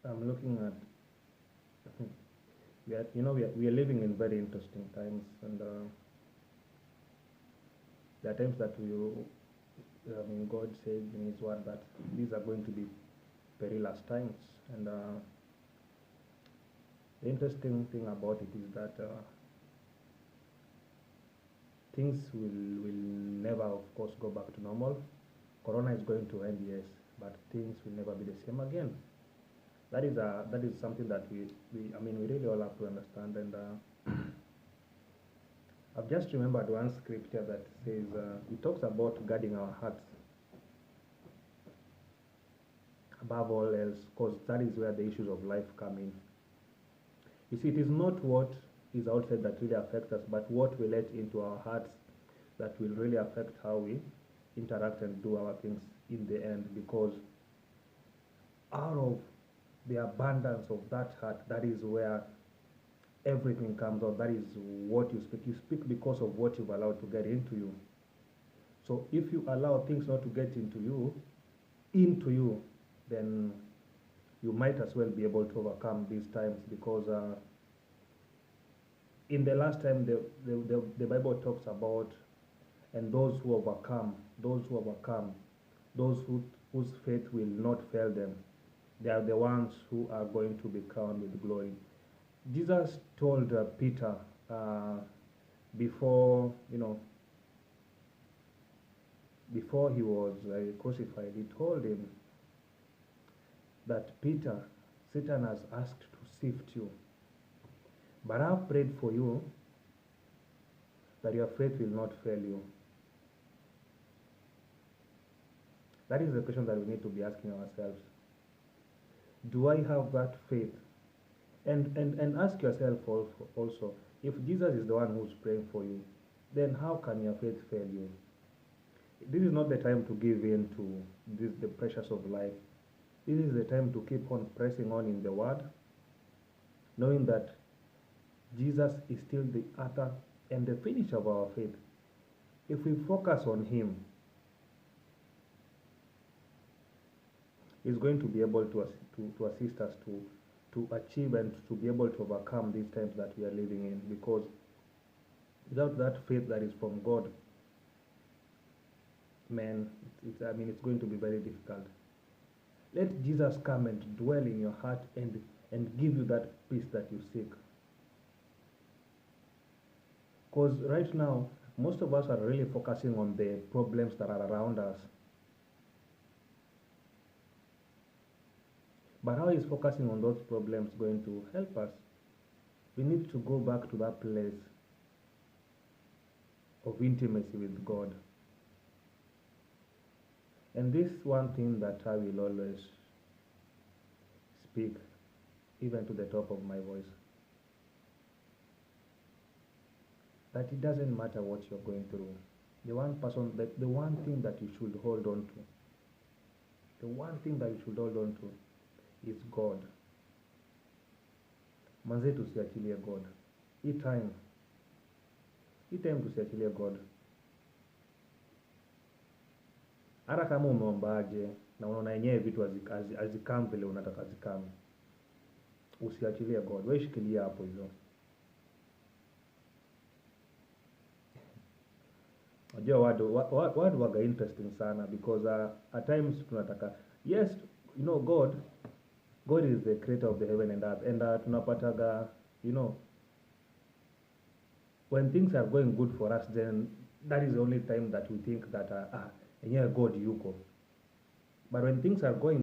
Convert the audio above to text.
I'm looking at we are living in very interesting times, and there are times that God said in His Word that these are going to be perilous times, and the interesting thing about it is that things will never, of course, go back to normal. Corona is going to end, yes, but things will never be the same again. That is something that we really all have to understand. And I've just remembered one scripture that says it talks about guarding our hearts above all else, because that is where the issues of life come in. You see, it is not what is outside that really affects us, but what we let into our hearts that will really affect how we interact and do our things in the end. Because out of the abundance of that heart, that is where everything comes out. That is what you speak. You speak because of what you've allowed to get into you. So if you allow things not to get into you, then you might as well be able to overcome these times, because in the last time the Bible talks about, and those who overcome, whose faith will not fail them, they are the ones who are going to be crowned with glory. Jesus told Peter before before he was crucified, he told him that, Peter, Satan has asked to sift you, but I've prayed for you that your faith will not fail you. That is the question that we need to be asking ourselves. Do I have that faith? And ask yourself also, if Jesus is the one who's praying for you, then how can your faith fail you? This is not the time to give in to the pressures of life. This is the time to keep on pressing on in the Word, knowing that Jesus is still the author and the finisher of our faith. If we focus on Him, He's going to be able to assist us to achieve and to be able to overcome these times that we are living in. Because without that faith that is from God, man, it's going to be very difficult. Let Jesus come and dwell in your heart and give you that peace that you seek. Because right now, most of us are really focusing on the problems that are around us. But how is focusing on those problems going to help us? We need to go back to that place of intimacy with God. And this one thing that I will always speak, even to the top of my voice, that it doesn't matter what you're going through. The one thing that you should hold on to, is God. Manze, tusiachilie God. Hii time tusiachilie God. Hata kama umeombaje na unaona yenyewe vitu hazikam vile unataka zikam, usiachilie God. Wewe shikilia hapo hivyo. Unajua watu waga interesting sana, because at times tunataka, yes, God is the creator of the heaven and earth, and tunapataga, when things are going good for us, then that is the only time that we think that God yuko. But when things are going